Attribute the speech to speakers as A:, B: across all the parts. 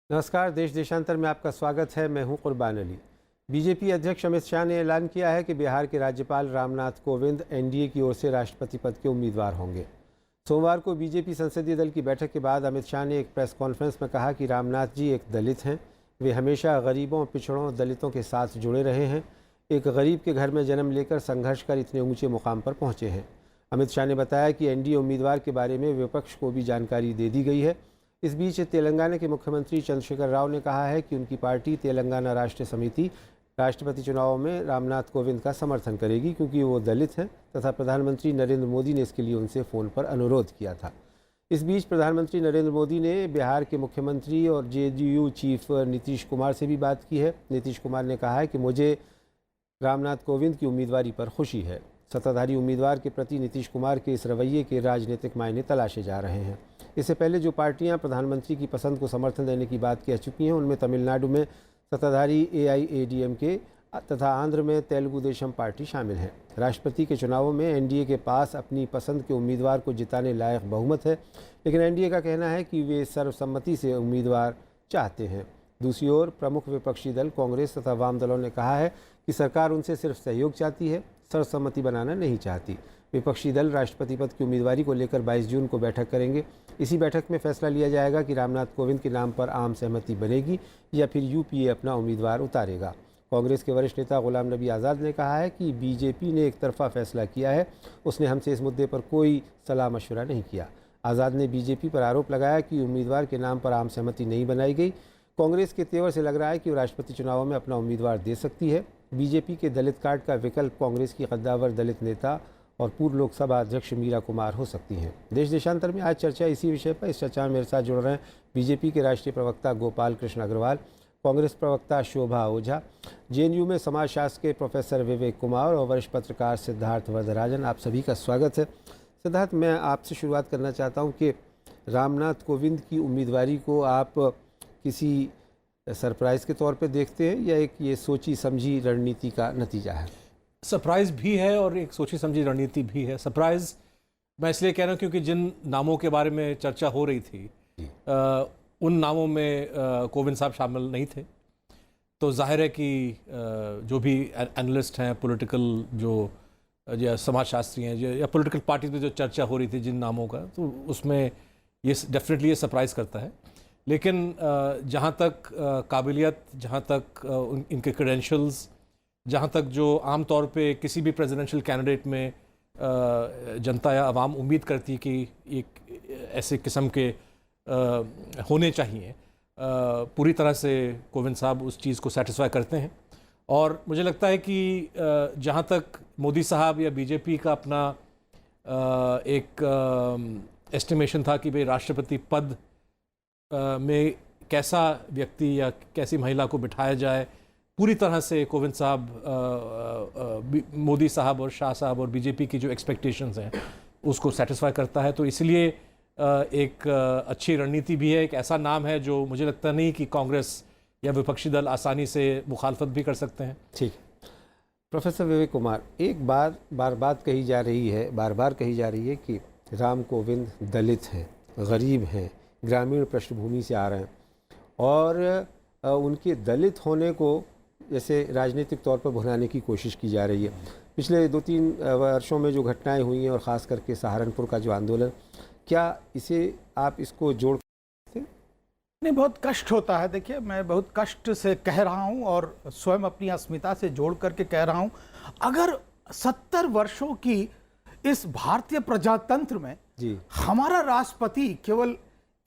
A: नमस्कार। देश देशांतर में आपका स्वागत है। मैं हूं कुर्बान अली। बीजेपी अध्यक्ष अमित शाह ने ऐलान किया है कि बिहार के राज्यपाल रामनाथ कोविंद एनडीए की ओर से राष्ट्रपति पद के उम्मीदवार होंगे। सोमवार को बीजेपी संसदीय दल की बैठक के बाद अमित शाह ने एक प्रेस कॉन्फ्रेंस में कहा कि रामनाथ जी एक दलित हैं। वे हमेशा गरीबों, पिछड़ों, दलितों के साथ जुड़े रहे हैं। एक गरीब के घर में जन्म लेकर संघर्ष कर इतने ऊंचे मुकाम पर पहुंचे हैं। अमित शाह ने बताया कि एनडीए उम्मीदवार के बारे में विपक्ष को भी जानकारी दे दी गई है। इस बीच तेलंगाना के मुख्यमंत्री चंद्रशेखर राव ने कहा है कि उनकी पार्टी तेलंगाना राष्ट्र समिति राष्ट्रपति चुनाव में रामनाथ कोविंद का समर्थन करेगी, क्योंकि वो दलित हैं तथा प्रधानमंत्री नरेंद्र मोदी ने इसके लिए उनसे फ़ोन पर अनुरोध किया था। इस बीच प्रधानमंत्री नरेंद्र मोदी ने बिहार के मुख्यमंत्री और जेडीयू चीफ नीतीश कुमार से भी बात की है। नीतीश कुमार ने कहा है कि मुझे रामनाथ कोविंद की उम्मीदवारी पर खुशी है। सत्ताधारी उम्मीदवार के प्रति नीतीश कुमार के इस रवैये के राजनीतिक मायने तलाशे जा रहे हैं। इससे पहले जो पार्टियां प्रधानमंत्री की पसंद को समर्थन देने की बात कह चुकी हैं, उनमें तमिलनाडु में सत्ताधारी एआईएडीएमके तथा आंध्र में तेलुगु देशम पार्टी शामिल है। राष्ट्रपति के चुनावों में एनडीए के पास अपनी पसंद के उम्मीदवार को जिताने लायक बहुमत है, लेकिन एनडीए का कहना है कि वे सर्वसम्मति से उम्मीदवार चाहते हैं। दूसरी ओर प्रमुख विपक्षी दल कांग्रेस तथा वाम दलों ने कहा है कि सरकार उनसे सिर्फ सहयोग चाहती है, सर्वसम्मति बनाना नहीं चाहती। विपक्षी दल राष्ट्रपति पद की उम्मीदवारी को लेकर 22 जून को बैठक करेंगे। इसी बैठक में फैसला लिया जाएगा कि रामनाथ कोविंद के नाम पर आम सहमति बनेगी या फिर यूपीए अपना उम्मीदवार उतारेगा। कांग्रेस के वरिष्ठ नेता गुलाम नबी आज़ाद ने कहा है कि बीजेपी ने एक तरफा फैसला किया है, उसने हमसे इस मुद्दे पर कोई सलाह मशवरा नहीं किया। आज़ाद ने बीजेपी पर आरोप लगाया कि उम्मीदवार के नाम पर आम सहमति नहीं बनाई गई। कांग्रेस के तेवर से लग रहा है कि वो राष्ट्रपति चुनावों में अपना उम्मीदवार दे सकती है। बीजेपी के दलित कार्ड का विकल्प कांग्रेस की कद्दावर दलित नेता और पूर्व लोकसभा अध्यक्ष मीरा कुमार हो सकती हैं। देश देशांतर में आज चर्चा इसी विषय पर। इस चर्चा में मेरे साथ जुड़ रहे हैं बीजेपी के राष्ट्रीय प्रवक्ता गोपाल कृष्ण अग्रवाल, कांग्रेस प्रवक्ता शोभा ओझा, जेएनयू में समाजशास्त्र के प्रोफेसर विवेक कुमार और वरिष्ठ पत्रकार सिद्धार्थ वरदराजन। आप सभी का स्वागत है। सिद्धार्थ, मैं आपसे शुरुआत करना चाहता हूँ कि रामनाथ कोविंद की उम्मीदवारी को आप किसी सरप्राइज़ के तौर पे देखते हैं या एक ये सोची समझी रणनीति का नतीजा है?
B: सरप्राइज़ भी है और एक सोची समझी रणनीति भी है। सरप्राइज़ मैं इसलिए कह रहा हूँ क्योंकि जिन नामों के बारे में चर्चा हो रही थी उन नामों में कोविंद साहब शामिल नहीं थे। तो जाहिर है कि जो भी एनालिस्ट हैं, पॉलिटिकल जो या समाजशास्त्री हैं या पॉलिटिकल पार्टीज में जो चर्चा हो रही थी जिन नामों का, तो उसमें ये डेफिनेटली ये सरप्राइज़ करता है। लेकिन जहाँ तक काबिलियत, जहाँ तक इनके क्रेडेंशियल्स, जहाँ तक जो आम तौर पे किसी भी प्रेसिडेंशियल कैंडिडेट में जनता या आवाम उम्मीद करती है कि एक ऐसे किस्म के होने चाहिए, पूरी तरह से कोविंद साहब उस चीज़ को सेटिस्फाई करते हैं। और मुझे लगता है कि जहाँ तक मोदी साहब या बीजेपी का अपना एक एस्टिमेशन था कि भाई राष्ट्रपति पद में कैसा व्यक्ति या कैसी महिला को बिठाया जाए, पूरी तरह से कोविंद साहब मोदी साहब और शाह साहब और बीजेपी की जो एक्सपेक्टेशंस हैं उसको सेटिस्फाई करता है। तो इसलिए एक अच्छी रणनीति भी है। एक ऐसा नाम है जो मुझे लगता नहीं कि कांग्रेस या विपक्षी दल आसानी से मुखालफत भी कर सकते हैं।
A: ठीक। प्रोफेसर विवेक कुमार, एक बार बात कही जा रही है, बार बार कही जा रही है कि राम कोविंद दलित हैं, गरीब हैं, ग्रामीण पृष्ठभूमि से आ रहे हैं और उनके दलित होने को जैसे राजनीतिक तौर पर भुनाने की कोशिश की जा रही है। पिछले 2-3 वर्षों में जो घटनाएं हुई हैं और ख़ास करके सहारनपुर का जो आंदोलन, क्या इसे आप इसको जोड़ सकते हैं?
C: नहीं, बहुत कष्ट होता है। देखिए, मैं बहुत कष्ट से कह रहा हूं और स्वयं अपनी अस्मिता से जोड़ करके कह रहा हूं। अगर 70 वर्षों की इस भारतीय प्रजातंत्र में जी हमारा राष्ट्रपति केवल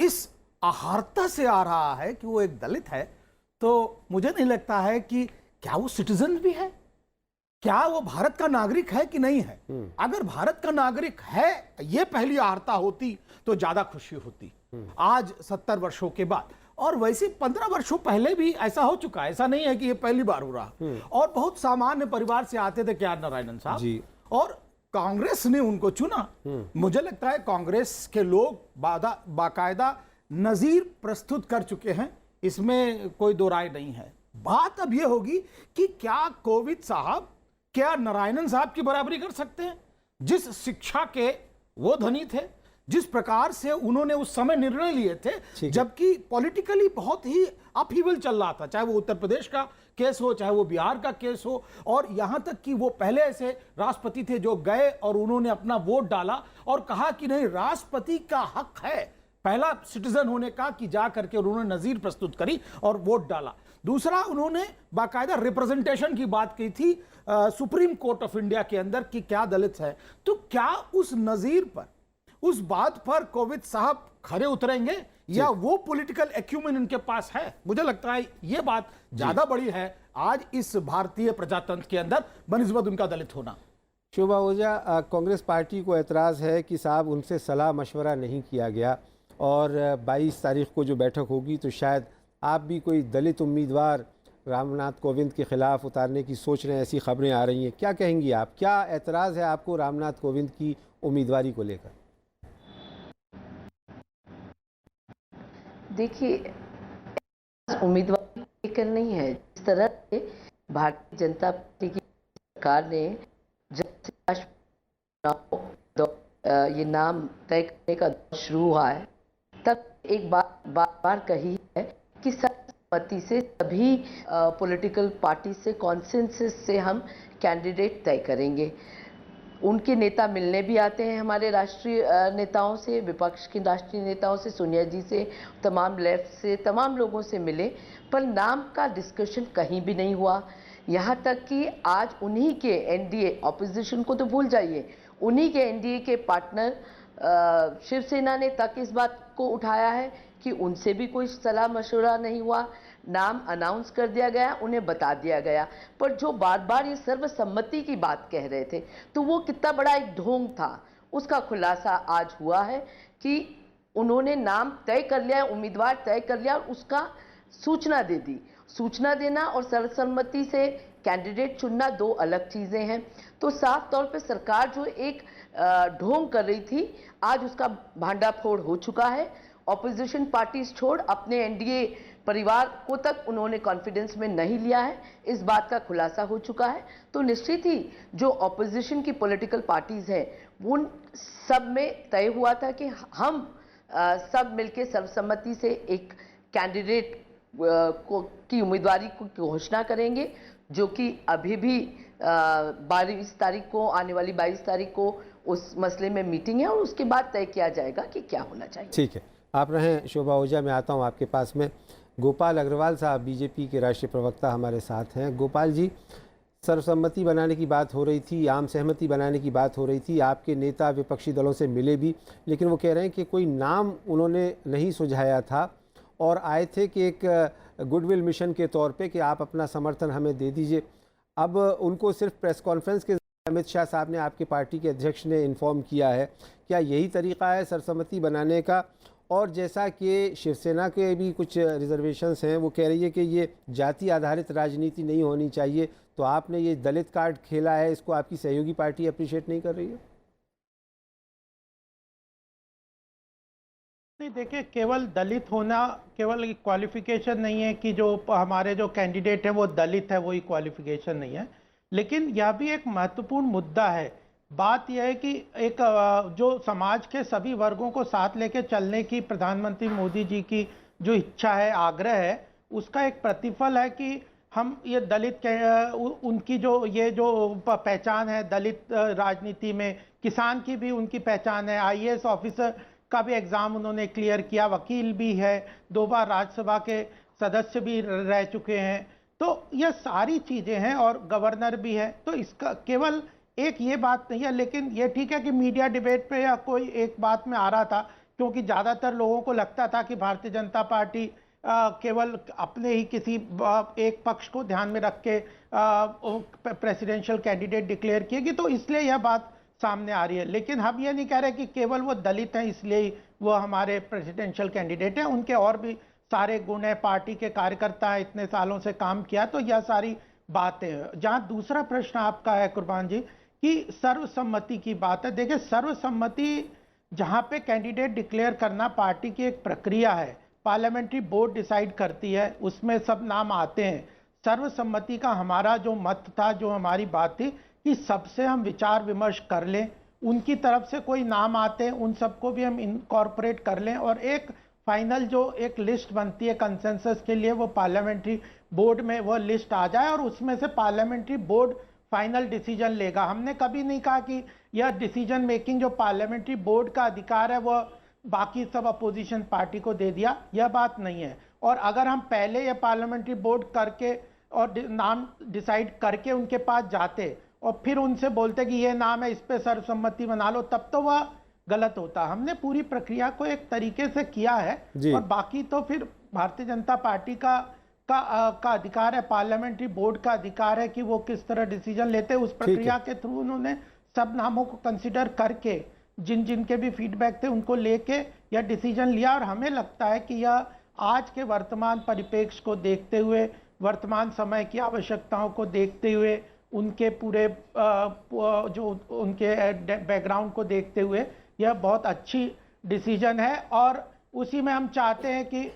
C: इस आहारता से आ रहा है कि वो एक दलित है, तो मुझे नहीं लगता है कि क्या वो सिटीजन भी है, क्या वो भारत का नागरिक है कि नहीं है। अगर भारत का नागरिक है, ये पहली आहारता होती तो ज्यादा खुशी होती आज 70 वर्षों के बाद। और वैसे 15 वर्षों पहले भी ऐसा हो चुका है, ऐसा नहीं है कि ये पहली बार हो रहा। और बहुत सामान्य परिवार से आते थे के.आर. नारायणन साहब जी, और कांग्रेस ने उनको चुना। मुझे लगता है कांग्रेस के लोग बाकायदा नजीर प्रस्तुत कर चुके हैं, इसमें कोई दो राय नहीं है। बात अब यह होगी कि क्या कोविंद साहब के.आर. नारायणन साहब की बराबरी कर सकते हैं, जिस शिक्षा के वो धनी थे, जिस प्रकार से उन्होंने उस समय निर्णय लिए थे,
A: है।
C: जबकि पॉलिटिकली बहुत ही अपहीवल चल रहा था, चाहे वो उत्तर प्रदेश का केस हो, चाहे वो बिहार का केस हो, और यहां तक कि वो पहले ऐसे राष्ट्रपति थे जो गए और उन्होंने अपना वोट डाला और कहा कि नहीं, राष्ट्रपति का हक है पहला सिटीजन होने का कि जा करके उन्होंने नजीर प्रस्तुत करी और वोट डाला। दूसरा, उन्होंने बाकायदा रिप्रेजेंटेशन की बात की थी सुप्रीम कोर्ट ऑफ इंडिया के अंदर कि क्या दलित है। तो क्या उस नजीर पर, उस बात पर कोविंद साहब खरे उतरेंगे या वो पॉलिटिकल एक्यूमेन उनके पास है? मुझे लगता है ये बात ज्यादा बड़ी है आज इस भारतीय प्रजातंत्र के अंदर बनिस्बत उनका दलित होना।
A: शोभा ओझा, कांग्रेस पार्टी को एतराज़ है कि साहब उनसे सलाह मशवरा नहीं किया गया और 22 तारीख को जो बैठक होगी तो शायद आप भी कोई दलित उम्मीदवार रामनाथ कोविंद के खिलाफ उतारने की सोच रहे हैं, ऐसी खबरें आ रही हैं। क्या कहेंगी आप, क्या एतराज़ है आपको रामनाथ कोविंद की उम्मीदवारी को लेकर?
D: देखिए, उम्मीदवार लेकर नहीं है। जिस तरह से भारतीय जनता पार्टी की सरकार ने जब से ये नाम तय करने का दौर शुरू हुआ है, तब एक बार कही है कि सर्वसम्मति से सभी पॉलिटिकल पार्टी से कॉन्सेंसस से हम कैंडिडेट तय करेंगे। उनके नेता मिलने भी आते हैं हमारे राष्ट्रीय नेताओं से, विपक्ष के राष्ट्रीय नेताओं से, सोनिया जी से, तमाम लेफ्ट से, तमाम लोगों से मिले, पर नाम का डिस्कशन कहीं भी नहीं हुआ। यहाँ तक कि आज उन्हीं के एनडीए, ऑपोजिशन को तो भूल जाइए, उन्हीं के एनडीए के पार्टनर शिवसेना ने तक इस बात को उठाया है कि उनसे भी कोई सलाह मशवरा नहीं हुआ। नाम अनाउंस कर दिया गया, उन्हें बता दिया गया, पर जो बार बार ये सर्वसम्मति की बात कह रहे थे, तो वो कितना बड़ा एक ढोंग था, उसका खुलासा आज हुआ है कि उन्होंने नाम तय कर लिया, उम्मीदवार तय कर लिया और उसका सूचना दे दी। सूचना देना और सर्वसम्मति से कैंडिडेट चुनना दो अलग चीजें हैं। तो साफ तौर पे सरकार जो एक ढोंग कर रही थी, आज उसका भांडाफोड़ हो चुका है। ऑपोजिशन पार्टीज छोड़ अपने एनडीए परिवार को तक उन्होंने कॉन्फिडेंस में नहीं लिया है, इस बात का खुलासा हो चुका है। तो निश्चित ही जो ऑपोजिशन की पॉलिटिकल पार्टीज हैं, उन सब में तय हुआ था कि हम सब मिलकर सर्वसम्मति से एक कैंडिडेट की उम्मीदवारी की घोषणा करेंगे, जो कि अभी भी 22 तारीख को, आने वाली 22 तारीख को उस मसले में मीटिंग है और उसके बाद तय किया जाएगा कि क्या होना चाहिए।
A: ठीक है, आप रहें शोभा ओझा, मैं आता हूं आपके पास में। गोपाल अग्रवाल साहब, बीजेपी के राष्ट्रीय प्रवक्ता हमारे साथ हैं। गोपाल जी, सर्वसम्मति बनाने की बात हो रही थी, आम सहमति बनाने की बात हो रही थी, आपके नेता विपक्षी दलों से मिले भी, लेकिन वो कह रहे हैं कि कोई नाम उन्होंने नहीं सुझाया था और आए थे कि एक गुडविल मिशन के तौर पे कि आप अपना समर्थन हमें दे दीजिए। अब उनको सिर्फ प्रेस कॉन्फ्रेंस के अमित शाह साहब ने, आपके पार्टी के अध्यक्ष ने इन्फॉर्म किया है। क्या यही तरीका है सर्वसम्मति बनाने का? और जैसा कि शिवसेना के भी कुछ रिजर्वेशंस हैं, वो कह रही है कि ये जाति आधारित राजनीति नहीं होनी चाहिए, तो आपने ये दलित कार्ड खेला है, इसको आपकी सहयोगी पार्टी अप्रिशिएट नहीं कर रही है?
E: नहीं, देखिए, केवल दलित होना केवल क्वालिफिकेशन नहीं है कि जो हमारे जो कैंडिडेट है वो दलित है, वही क्वालिफिकेशन नहीं है। लेकिन यह भी एक महत्वपूर्ण मुद्दा है। बात यह है कि एक जो समाज के सभी वर्गों को साथ लेकर चलने की प्रधानमंत्री मोदी जी की जो इच्छा है, आग्रह है, उसका एक प्रतिफल है कि हम ये दलित के उनकी ये जो पहचान है दलित राजनीति में, किसान की भी उनकी पहचान है, आईएएस ऑफिसर का भी एग्जाम उन्होंने क्लियर किया, वकील भी है, 2 बार राज्यसभा के सदस्य भी रह चुके हैं, तो ये सारी चीजें हैं और गवर्नर भी है। तो इसका केवल एक ये बात नहीं है, लेकिन ये ठीक है कि मीडिया डिबेट पे या कोई एक बात में आ रहा था, क्योंकि ज्यादातर लोगों को लगता था कि भारतीय जनता पार्टी केवल अपने ही किसी एक पक्ष को ध्यान में रख के प्रेसिडेंशियल कैंडिडेट डिक्लेयर किएगी, तो इसलिए यह बात सामने आ रही है। लेकिन हम ये नहीं कह रहे कि केवल वो दलित हैं इसलिए वो हमारे प्रेसिडेंशियल कैंडिडेट हैं, उनके और भी सारे गुण हैं, पार्टी के कार्यकर्ता हैं, इतने सालों से काम किया, तो यह सारी बातें हैं। जहां दूसरा प्रश्न आपका है कुर्बान जी कि सर्वसम्मति की बात है, देखिए सर्वसम्मति जहां पे कैंडिडेट डिक्लेयर करना पार्टी की एक प्रक्रिया है, पार्लियामेंट्री बोर्ड डिसाइड करती है, उसमें सब नाम आते हैं। सर्वसम्मति का हमारा जो मत था, जो हमारी बात थी कि सबसे हम विचार विमर्श कर लें, उनकी तरफ से कोई नाम आते हैं उन सबको भी हम इनकॉर्पोरेट कर लें और एक फाइनल जो एक लिस्ट बनती है कंसेंसस के लिए वो पार्लियामेंट्री बोर्ड में वो लिस्ट आ जाए और उसमें से पार्लियामेंट्री बोर्ड फाइनल डिसीजन लेगा। हमने कभी नहीं कहा कि यह डिसीजन मेकिंग जो पार्लियामेंट्री बोर्ड का अधिकार है वो बाकी सब अपोजिशन पार्टी को दे दिया, यह बात नहीं है। और अगर हम पहले ये पार्लियामेंट्री बोर्ड करके और नाम डिसाइड करके उनके पास जाते और फिर उनसे बोलते कि ये नाम है, इस पे सर्वसम्मति बना लो, तब तो वह गलत होता। हमने पूरी प्रक्रिया को एक तरीके से किया है और बाकी तो फिर भारतीय जनता पार्टी का अधिकार है, पार्लियामेंट्री बोर्ड का अधिकार है कि वो किस तरह डिसीजन लेते हैं। उस प्रक्रिया के थ्रू उन्होंने सब नामों को कंसिडर करके जिन जिन के भी फीडबैक थे उनको लेके यह डिसीजन लिया और हमें लगता है कि यह आज के वर्तमान परिप्रेक्ष्य को देखते हुए, वर्तमान समय की आवश्यकताओं को देखते हुए, उनके पूरे जो उनके बैकग्राउंड को देखते हुए यह बहुत अच्छी डिसीजन है और उसी में हम चाहते हैं कि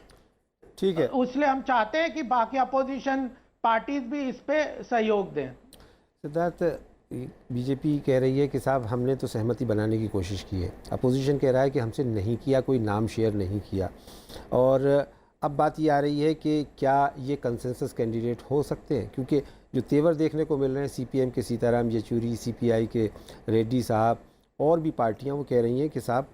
A: ठीक है,
E: इसलिए हम चाहते हैं कि बाकी अपोजिशन पार्टीज भी इस पे सहयोग दें।
A: सिद्धार्थ, बीजेपी कह रही है कि साहब हमने तो सहमति बनाने की कोशिश की है, अपोजिशन कह रहा है कि हमसे नहीं किया, कोई नाम शेयर नहीं किया। और अब बात ये आ रही है कि क्या ये कंसेंसस कैंडिडेट हो सकते हैं, क्योंकि जो तेवर देखने को मिल रहे हैं सीपीएम के सीताराम येचूरी, सीपीआई के रेड्डी साहब और भी पार्टियां, वो कह रही हैं कि साहब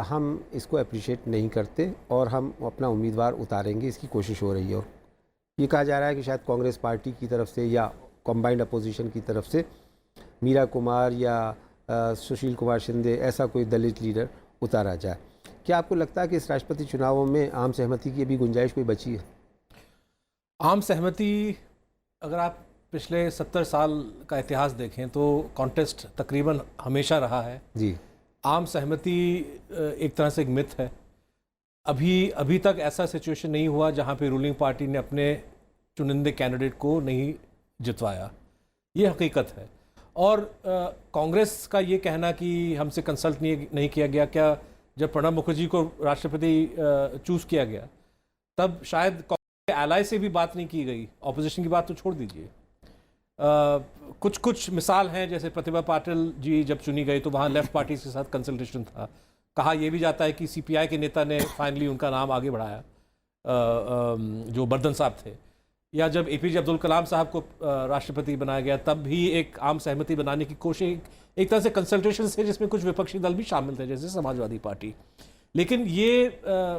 A: हम इसको अप्रिशिएट नहीं करते और हम अपना उम्मीदवार उतारेंगे, इसकी कोशिश हो रही है। और ये कहा जा रहा है कि शायद कांग्रेस पार्टी की तरफ से या कॉम्बाइंड अपोजिशन की तरफ से मीरा कुमार या सुशील कुमार शिंदे, ऐसा कोई दलित लीडर उतारा जाए। क्या आपको लगता है कि इस राष्ट्रपति चुनावों में आम सहमति की अभी गुंजाइश कोई बची है?
B: आम सहमति, अगर आप पिछले 70 साल का इतिहास देखें तो कॉन्टेस्ट तकरीबन हमेशा रहा है
A: जी।
B: आम सहमति एक तरह से एक मिथ है। अभी तक ऐसा सिचुएशन नहीं हुआ जहां पे रूलिंग पार्टी ने अपने चुनिंदे कैंडिडेट को नहीं जितवाया, ये हकीकत है। और कांग्रेस का ये कहना कि हमसे कंसल्ट नहीं किया गया, क्या जब प्रणब मुखर्जी को राष्ट्रपति चूज किया गया तब शायद कांग्रेस के एलाय से भी बात नहीं की गई, ऑपोजिशन की बात तो छोड़ दीजिए। कुछ मिसाल हैं, जैसे प्रतिभा पाटिल जी जब चुनी गई तो वहाँ लेफ्ट पार्टी के साथ कंसल्टेशन था। कहा यह भी जाता है कि सीपीआई के नेता ने फाइनली उनका नाम आगे बढ़ाया, जो बर्दन साहब थे। या जब एपीजे अब्दुल कलाम साहब को राष्ट्रपति बनाया गया तब भी एक आम सहमति बनाने की कोशिश, एक तरह से कंसल्टेशन से, जिसमें कुछ विपक्षी दल भी शामिल थे जैसे समाजवादी पार्टी। लेकिन ये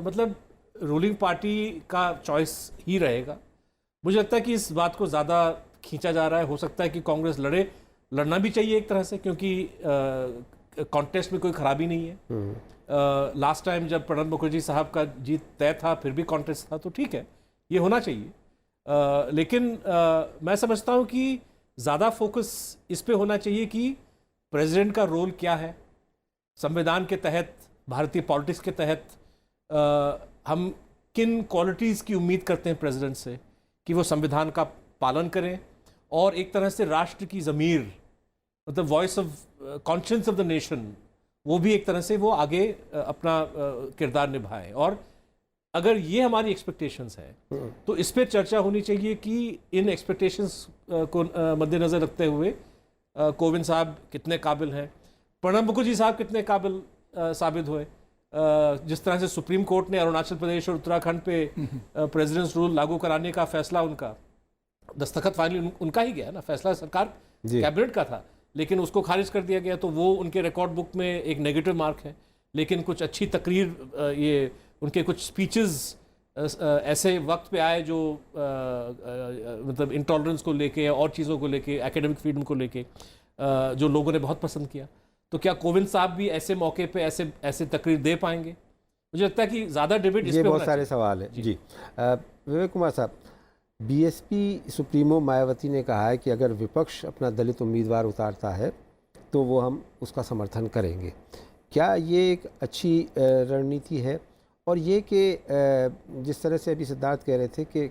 B: मतलब रूलिंग पार्टी का चॉइस ही रहेगा। मुझे लगता है कि इस बात को ज़्यादा खींचा जा रहा है। हो सकता है कि कांग्रेस लड़ना भी चाहिए एक तरह से, क्योंकि कॉन्टेस्ट में कोई खराबी नहीं है। लास्ट टाइम जब प्रणब मुखर्जी साहब का जीत तय था फिर भी कॉन्टेस्ट था, तो ठीक है, ये होना चाहिए। लेकिन मैं समझता हूँ कि ज़्यादा फोकस इस पे होना चाहिए कि प्रेसिडेंट का रोल क्या है संविधान के तहत, भारतीय पॉलिटिक्स के तहत। हम किन क्वालिटीज़ की उम्मीद करते हैं प्रेसिडेंट से, कि वो संविधान का पालन करें और एक तरह से राष्ट्र की ज़मीर, मतलब voice of conscience of the nation, वो भी एक तरह से वो आगे अपना किरदार निभाएं। और अगर ये हमारी एक्सपेक्टेशंस है तो इस पर चर्चा होनी चाहिए कि इन एक्सपेक्टेशंस को मद्देनज़र रखते हुए कोविंद साहब कितने काबिल हैं, प्रणब मुखर्जी साहब कितने काबिल साबित हुए। जिस तरह से सुप्रीम कोर्ट ने अरुणाचल प्रदेश और उत्तराखंड पे प्रेसिडेंट्स रूल लागू कराने का फैसला, उनका दस्तखत फाइनली उनका ही गया ना, फैसला सरकार कैबिनेट का था, लेकिन उसको खारिज कर दिया गया, तो वो उनके रिकॉर्ड बुक में एक नेगेटिव मार्क है। लेकिन कुछ अच्छी तकरीर, ये उनके कुछ स्पीचेस ऐसे वक्त पे आए जो मतलब इंटॉलरेंस को लेके और चीज़ों को लेके, एकेडमिक फ्रीडम को लेके, जो लोगों ने बहुत पसंद किया। तो क्या कोविंद साहब भी ऐसे मौके पे ऐसे तकरीर दे पाएंगे? मुझे लगता है कि ज़्यादा डिबेट इस पे
A: बहुत सारे सवाल है जी। विवेक कुमार साहब, बीएसपी सुप्रीमो मायावती ने कहा है कि अगर विपक्ष अपना दलित उम्मीदवार उतारता है तो वो हम उसका समर्थन करेंगे। क्या ये एक अच्छी रणनीति है? और ये कि जिस तरह से अभी सिद्धार्थ कह रहे थे कि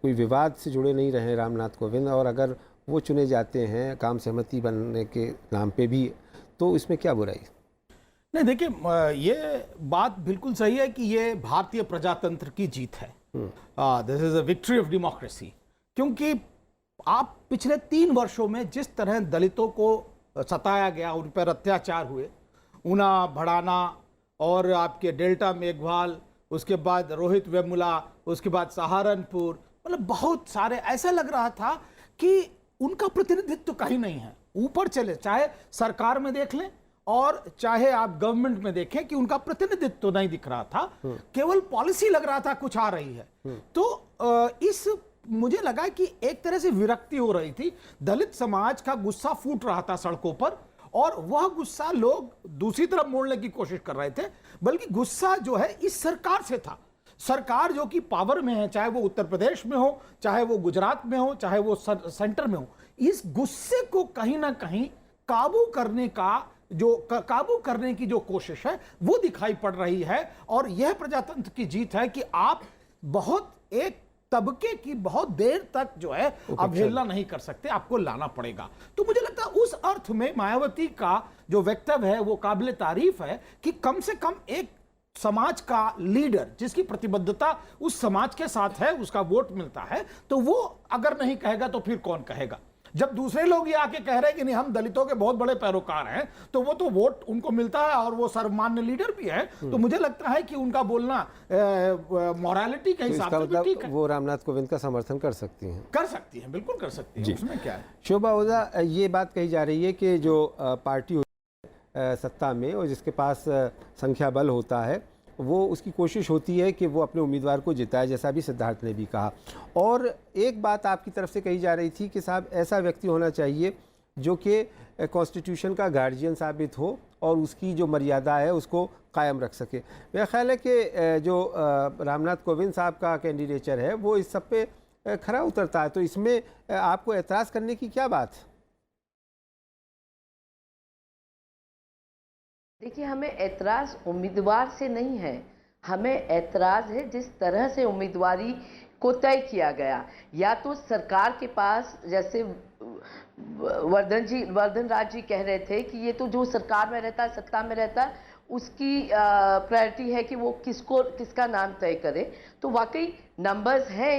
A: कोई विवाद से जुड़े नहीं रहे रामनाथ कोविंद, और अगर वो चुने जाते हैं काम सहमति बनने के नाम पे भी, तो इसमें क्या बुराई?
C: नहीं, देखिए, ये बात बिल्कुल सही है कि ये भारतीय प्रजातंत्र की जीत है। This is a victory of democracy. क्योंकि आप पिछले 3 वर्षों में जिस तरह दलितों को सताया गया, उन पर अत्याचार हुए, ऊना, भड़ाना और आपके डेल्टा मेघवाल, उसके बाद रोहित वेमुला, उसके बाद सहारनपुर, मतलब बहुत सारे, ऐसा लग रहा था कि उनका प्रतिनिधित्व तो कहीं नहीं है। ऊपर चले, चाहे सरकार में देख लें और चाहे आप गवर्नमेंट में देखें, कि उनका प्रतिनिधित्व तो नहीं दिख रहा था, केवल पॉलिसी लग रहा था कुछ आ रही है। तो इस मुझे लगा कि एक तरह से विरक्ति हो रही थी, दलित समाज का गुस्सा फूट रहा था सड़कों पर, और वह गुस्सा लोग दूसरी तरफ मोड़ने की कोशिश कर रहे थे, बल्कि गुस्सा जो है इस सरकार से था। सरकार जो कि पावर में है, चाहे वो उत्तर प्रदेश में हो, चाहे वो गुजरात में हो, चाहे वो सेंटर में हो, इस गुस्से को कहीं ना कहीं काबू करने की जो कोशिश है वो दिखाई पड़ रही है। और यह प्रजातंत्र की जीत है कि आप बहुत एक तबके की बहुत देर तक जो है अवहेलना नहीं कर सकते, आपको लाना पड़ेगा। तो मुझे लगता है उस अर्थ में मायावती का जो वक्तव्य है वो काबिले तारीफ है, कि कम से कम एक समाज का लीडर जिसकी प्रतिबद्धता उस समाज के साथ है, उसका वोट मिलता है, तो वो अगर नहीं कहेगा तो फिर कौन कहेगा। जब दूसरे लोग ये आके कह रहे हैं कि नहीं हम दलितों के बहुत बड़े पैरोकार हैं, तो वो तो वोट उनको मिलता है और वो सर्वमान्य लीडर भी है, तो मुझे लगता है कि उनका बोलना मॉरलिटी के हिसाब से भी ठीक है।
A: वो रामनाथ कोविंद का समर्थन कर सकती हैं,
C: बिल्कुल कर सकती हैं, उसमें क्या है।
A: शोभा ओझा, ये बात कही जा रही है कि जो पार्टी होती है सत्ता में और जिसके पास संख्या बल होता है, वो उसकी कोशिश होती है कि वो अपने उम्मीदवार को जिताए, जैसा अभी सिद्धार्थ ने भी कहा। और एक बात आपकी तरफ से कही जा रही थी कि साहब ऐसा व्यक्ति होना चाहिए जो कि कॉन्स्टिट्यूशन का गार्जियन साबित हो और उसकी जो मर्यादा है उसको कायम रख सके। मेरा ख्याल है कि जो रामनाथ कोविंद साहब का कैंडिडेचर है वो इस सब पे खरा उतरता है, तो इसमें आपको एतराज़ करने की क्या बात है?
D: देखिए, हमें ऐतराज़ उम्मीदवार से नहीं है, हमें ऐतराज़ है जिस तरह से उम्मीदवारी को तय किया गया। या तो सरकार के पास, जैसे वर्धन राज जी कह रहे थे कि ये तो जो सरकार में रहता है, सत्ता में रहता है, उसकी प्रायोरिटी है कि वो किसका नाम तय करे। तो वाकई नंबर्स हैं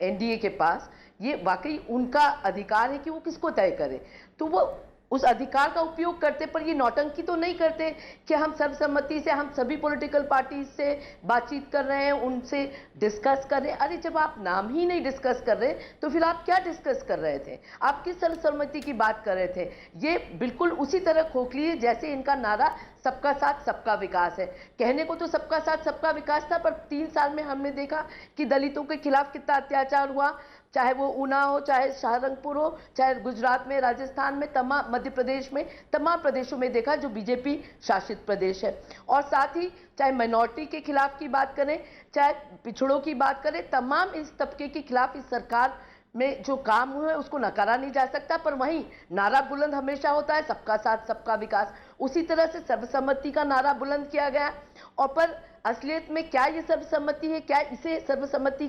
D: एनडीए के पास, ये वाकई उनका अधिकार है कि वो किसको तय करे, तो वो उस अधिकार का उपयोग करते। पर ये नौटंकी तो नहीं करते कि हम सर्वसम्मति से, हम सभी पॉलिटिकल पार्टी से बातचीत कर रहे हैं, उनसे डिस्कस कर रहे हैं। अरे जब आप नाम ही नहीं डिस्कस कर रहे तो फिर आप क्या डिस्कस कर रहे थे? आप किस सर्वसम्मति की बात कर रहे थे? ये बिल्कुल उसी तरह खोखली है जैसे इनका नारा सबका साथ सबका विकास है। कहने को तो सबका साथ सबका विकास था, पर 3 साल में हमने देखा कि दलितों के खिलाफ कितना अत्याचार हुआ, चाहे वो ऊना हो, चाहे सहारनपुर हो, चाहे गुजरात में, राजस्थान में, तमाम मध्य प्रदेश में, तमाम प्रदेशों में देखा जो बीजेपी शासित प्रदेश है। और साथ ही चाहे माइनॉरिटी के खिलाफ की बात करें, चाहे पिछड़ों की बात करें, तमाम इस तबके के खिलाफ इस सरकार में जो काम हुआ है उसको नकारा नहीं जा सकता। पर वहीं नारा बुलंद हमेशा होता है सबका साथ सबका विकास। उसी तरह से सर्वसम्मति का नारा बुलंद किया गया, और पर असलियत में क्या ये सर्वसम्मति है? क्या इसे सर्वसम्मति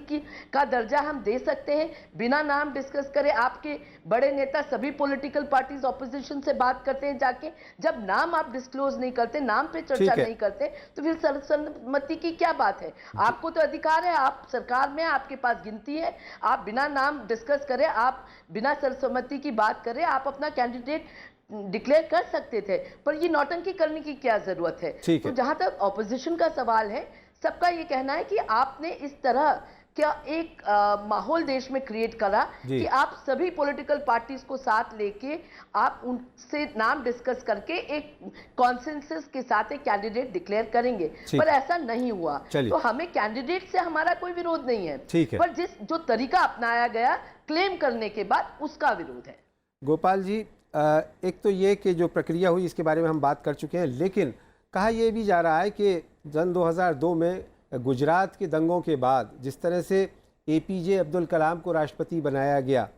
D: का दर्जा हम दे सकते हैं बिना नाम डिस्कस करे? आपके बड़े नेता सभी पॉलिटिकल पार्टीज ऑपोजिशन से बात करते हैं जाके, जब नाम आप डिस्क्लोज नहीं करते, नाम पे चर्चा नहीं करते, तो फिर सर्वसम्मति की क्या बात है? आपको तो अधिकार है, आप सरकार में, आपके पास गिनती है, आप बिना नाम डिस्कस करें, आप बिना सर्वसम्मति की बात करें, आप अपना कैंडिडेट डिक्लेयर कर सकते थे। पर ये नौटंकी करने की क्या जरूरत है? तो जहां तक ऑपोजिशन का सवाल है, सबका ये कहना है कि आपने इस तरह क्या एक माहौल देश में क्रिएट करा कि आप सभी पॉलिटिकल पार्टीज को साथ लेके आप उनसे नाम डिस्कस करके एक कॉन्सेंसस के साथ एक कैंडिडेट डिक्लेयर करेंगे, पर ऐसा नहीं हुआ। तो हमें कैंडिडेट से हमारा कोई विरोध नहीं है, पर जो तरीका अपनाया गया क्लेम करने के बाद, उसका विरोध है।
A: गोपाल जी, एक तो ये कि जो प्रक्रिया हुई इसके बारे में हम बात कर चुके हैं, लेकिन कहा यह भी जा रहा है कि सन 2002 में गुजरात के दंगों के बाद जिस तरह से एपीजे अब्दुल कलाम को राष्ट्रपति बनाया गया,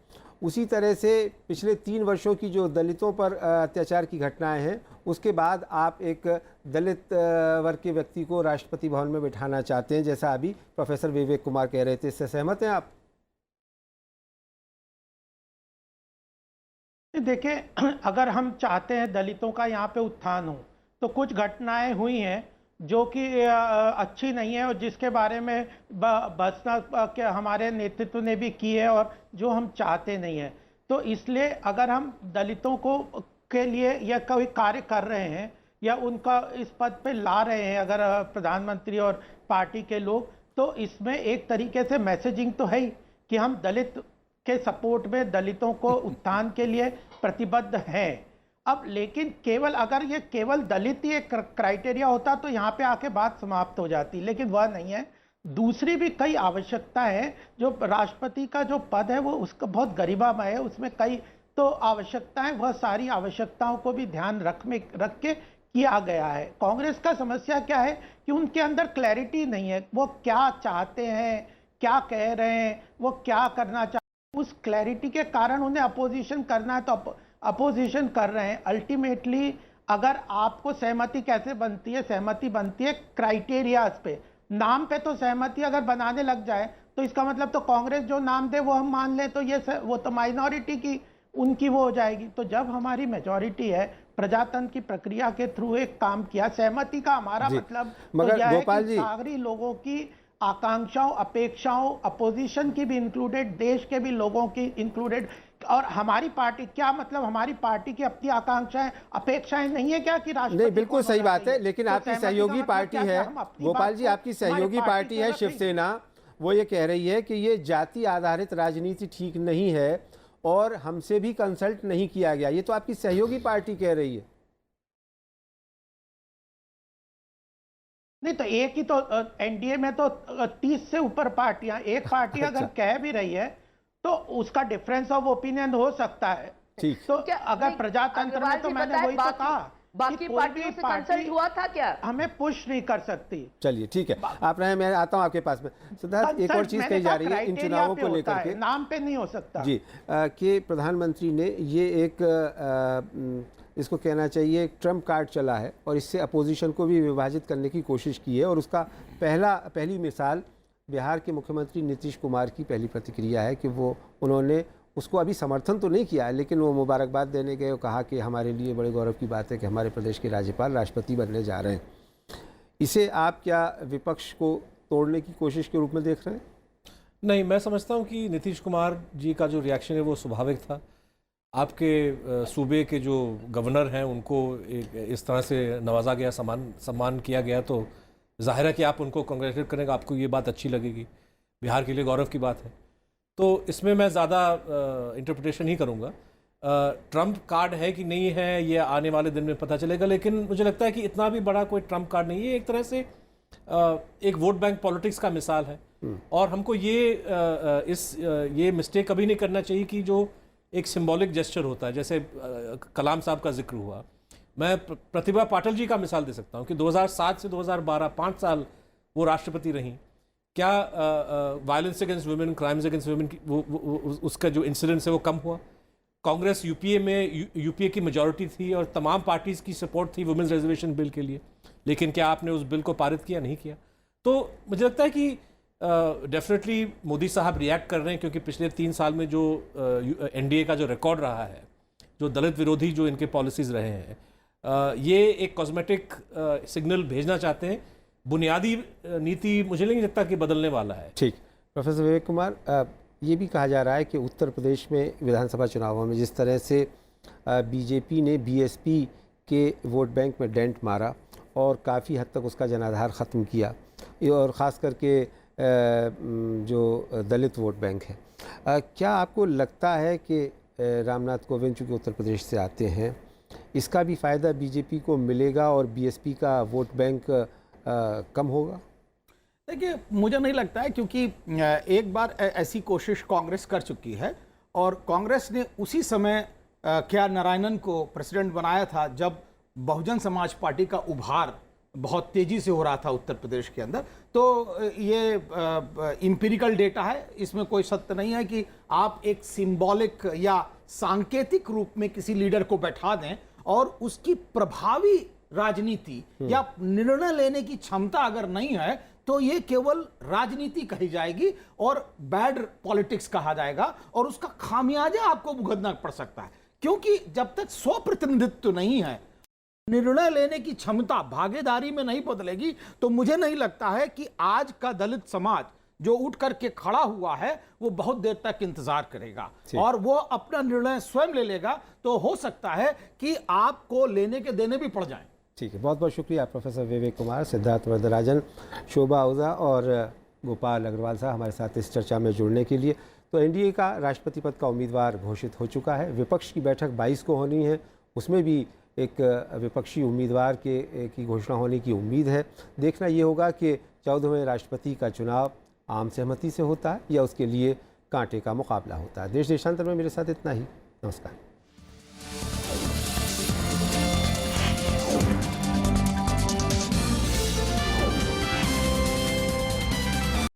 A: उसी तरह से पिछले 3 वर्षों की जो दलितों पर अत्याचार की घटनाएं हैं, उसके बाद आप एक दलित वर्ग के व्यक्ति को राष्ट्रपति भवन में बिठाना चाहते हैं, जैसा अभी प्रोफेसर विवेक कुमार कह रहे थे। इससे सहमत हैं आप?
E: देखिए, अगर हम चाहते हैं दलितों का यहाँ पे उत्थान हो, तो कुछ घटनाएं हुई हैं जो कि अच्छी नहीं है और जिसके बारे में भर्त्सना के हमारे नेतृत्व ने भी की है और जो हम चाहते नहीं है। तो इसलिए अगर हम दलितों को के लिए या कोई कार्य कर रहे हैं या उनका इस पद पे ला रहे हैं अगर प्रधानमंत्री और पार्टी के लोग, तो इसमें एक तरीके से मैसेजिंग तो है ही कि हम दलित के सपोर्ट में, दलितों को उत्थान के लिए प्रतिबद्ध हैं। अब लेकिन केवल अगर ये केवल दलित ही एक क्राइटेरिया होता तो यहाँ पे आके बात समाप्त हो जाती, लेकिन वह नहीं है। दूसरी भी कई आवश्यकता है। जो राष्ट्रपति का जो पद है वो उसका बहुत गरिमामय है, उसमें कई तो आवश्यकताएं, वह सारी आवश्यकताओं को भी ध्यान रख के किया गया है। कांग्रेस का समस्या क्या है कि उनके अंदर क्लैरिटी नहीं है, वो क्या चाहते हैं, क्या कह रहे हैं, वो क्या करना चाहते हैं। उस क्लैरिटी के कारण उन्हें अपोजिशन करना है तो अपोजिशन कर रहे हैं। अल्टीमेटली अगर आपको सहमति कैसे बनती है, सहमति बनती है क्राइटेरियाज पे, नाम पे तो सहमति अगर बनाने लग जाए तो इसका मतलब तो कांग्रेस जो नाम दे वो हम मान लें तो ये वो तो माइनॉरिटी की उनकी वो हो जाएगी। तो जब हमारी मेजॉरिटी है, प्रजातंत्र की प्रक्रिया के थ्रू एक काम किया, सहमति का हमारा मतलब
A: मगर
E: तो यह है
A: गोपाल
E: कि
A: जी,
E: सागरी लोगों की आकांक्षाओं, अपेक्षाओं, अपोजिशन की भी इंक्लूडेड, देश के भी लोगों की इंक्लूडेड, और हमारी पार्टी क्या मतलब हमारी पार्टी की अपनी आकांक्षाएं, अपेक्षाएं नहीं है क्या कि राष्ट्रपति
A: नहीं, बिल्कुल
E: कौन
A: सही
E: होना
A: बात है,
E: चाहिए?
A: लेकिन
E: तो
A: आपकी
E: सहमति का
A: सहयोगी
E: मतलब
A: पार्टी
E: क्या
A: है,
E: हम अपनी
A: गोपाल
E: बात
A: जी
E: को
A: आपकी सहयोगी
E: हमारी
A: पार्टी
E: से
A: है
E: रखेंगे?
A: शिवसेना, वो ये कह रही है कि ये जाति आधारित राजनीति ठीक नहीं है और हमसे भी कंसल्ट नहीं किया गया। ये तो आपकी सहयोगी पार्टी कह रही है।
E: नहीं तो एक ही तो एनडीए में तो 30 से ऊपर पार्टियां, एक पार्टी अगर कह भी रही है तो उसका डिफरेंस ऑफ ओपिनियन हो सकता है।
A: ठीक।
E: तो
D: क्या
E: अगर
D: नहीं,
E: प्रजातंत्र में
D: अग्रवाल
E: तो
D: जी
E: मैंने
D: बताएं,
E: वही तो कहा
D: बाकी
E: कि कोई
D: पार्टियों
E: भी
D: से
E: पार्टी
D: कंसल्ट हुआ था क्या?
E: हमें पुश नहीं कर सकती।
A: चलिए ठीक है, आप रहे, मैं आता हूं आपके पास में। सिद्धार्थ, एक और
E: कंसल्ट
A: चीज
E: मैंने
A: कही जा
E: कहा
A: रही है इन
E: क्राइटेरिया
A: चुनावों
E: पे
A: को
E: होता
A: लेकर
E: है,
A: के
E: नाम पे नहीं हो सकता
A: जी, कि प्रधानमंत्री ने ये एक इसको कहना चाहिए एक ट्रम्प कार्ड चला है और इससे अपोजिशन को भी विभाजित करने की कोशिश की है। और उसका पहली मिसाल बिहार के मुख्यमंत्री नीतीश कुमार की पहली प्रतिक्रिया है कि उन्होंने उसको अभी समर्थन तो नहीं किया है, लेकिन वो मुबारकबाद देने गए और कहा कि हमारे लिए बड़े गौरव की बात है कि हमारे प्रदेश के राज्यपाल राष्ट्रपति बनने जा रहे हैं। इसे आप क्या विपक्ष को तोड़ने की कोशिश के रूप में देख रहे हैं?
B: नहीं, मैं समझता हूँ कि नीतीश कुमार जी का जो रिएक्शन है वो स्वाभाविक था। आपके सूबे के जो गवर्नर हैं उनको इस तरह से नवाजा गया, सम्मान किया गया, तो जाहिर है कि आप उनको कांग्रेचुलेट करेंगे, आपको ये बात अच्छी लगेगी, बिहार के लिए गौरव की बात है। तो इसमें मैं ज़्यादा इंटरप्रिटेशन नहीं करूँगा। ट्रम्प कार्ड है कि नहीं है ये आने वाले दिन में पता चलेगा, लेकिन मुझे लगता है कि इतना भी बड़ा कोई ट्रम्प कार्ड नहीं है। एक तरह से एक वोट बैंक पॉलिटिक्स का मिसाल है और हमको ये मिस्टेक कभी नहीं करना चाहिए कि जो एक सिंबॉलिक जेस्चर होता है, जैसे कलाम साहब का जिक्र हुआ। मैं प्रतिभा पाटिल जी का मिसाल दे सकता हूँ कि 2007 से 2012 5 साल वो राष्ट्रपति रहीं। क्या violence against women, crimes against women उसका जो इंसिडेंस है वो कम हुआ? कांग्रेस यूपीए की मेजॉरिटी थी और तमाम पार्टीज की सपोर्ट थी वुमेन्स रिजर्वेशन बिल के लिए, लेकिन क्या आपने उस बिल को पारित किया? नहीं किया। तो मुझे लगता है कि डेफिनेटली मोदी साहब रिएक्ट कर रहे हैं, क्योंकि पिछले 3 साल में जो एनडीए का जो रिकॉर्ड रहा है, जो दलित विरोधी जो इनके पॉलिसीज़ रहे हैं, ये एक कॉस्मेटिक सिग्नल भेजना चाहते हैं। बुनियादी नीति मुझे नहीं लगता कि बदलने वाला है।
A: ठीक। प्रोफेसर विवेक कुमार, ये भी कहा जा रहा है कि उत्तर प्रदेश में विधानसभा चुनावों में जिस तरह से बीजेपी ने बीएसपी के वोट बैंक में डेंट मारा और काफ़ी हद तक उसका जनाधार ख़त्म किया, और ख़ास करके जो दलित वोट बैंक है, क्या आपको लगता है कि रामनाथ कोविंद चूँकि उत्तर प्रदेश से आते हैं, इसका भी फ़ायदा बीजेपी को मिलेगा और बीएसपी का वोट बैंक कम होगा?
C: देखिए, मुझे नहीं लगता है, क्योंकि एक बार ऐसी कोशिश कांग्रेस कर चुकी है और कांग्रेस ने उसी समय क्या नारायणन को प्रेसिडेंट बनाया था जब बहुजन समाज पार्टी का उभार बहुत तेजी से हो रहा था उत्तर प्रदेश के अंदर। तो ये इंपीरिकल डेटा है, इसमें कोई सत्य नहीं है कि आप एक सिंबॉलिक या सांकेतिक रूप में किसी लीडर को बैठा दें और उसकी प्रभावी राजनीति या निर्णय लेने की क्षमता अगर नहीं है तो ये केवल राजनीति कही जाएगी और बैड पॉलिटिक्स कहा जाएगा और उसका खामियाजा आपको भुगतना पड़ सकता है। क्योंकि जब तक स्वप्रतिनिधित्व नहीं है, निर्णय लेने की क्षमता भागीदारी में नहीं बदलेगी, तो मुझे नहीं लगता है कि आज का दलित समाज जो उठ करके खड़ा हुआ है वो बहुत देर तक इंतजार करेगा और वो अपना निर्णय स्वयं ले लेगा, तो हो सकता है कि आपको लेने के देने भी पड़ जाएं।
A: ठीक है, बहुत बहुत शुक्रिया प्रोफेसर विवेक कुमार, सिद्धार्थ वरदराजन, शोभा ओझा और गोपाल अग्रवाल साहब हमारे साथ इस चर्चा में जुड़ने के लिए। तो एनडीए का राष्ट्रपति पद का उम्मीदवार घोषित हो चुका है। विपक्ष की बैठक 22 को होनी है, उसमें भी एक विपक्षी उम्मीदवार की घोषणा होने की उम्मीद है। देखना ये होगा कि 14वें राष्ट्रपति का चुनाव आम सहमति से होता है या उसके लिए कांटे का मुकाबला होता है। देश देशांतर में मेरे साथ इतना ही। नमस्कार।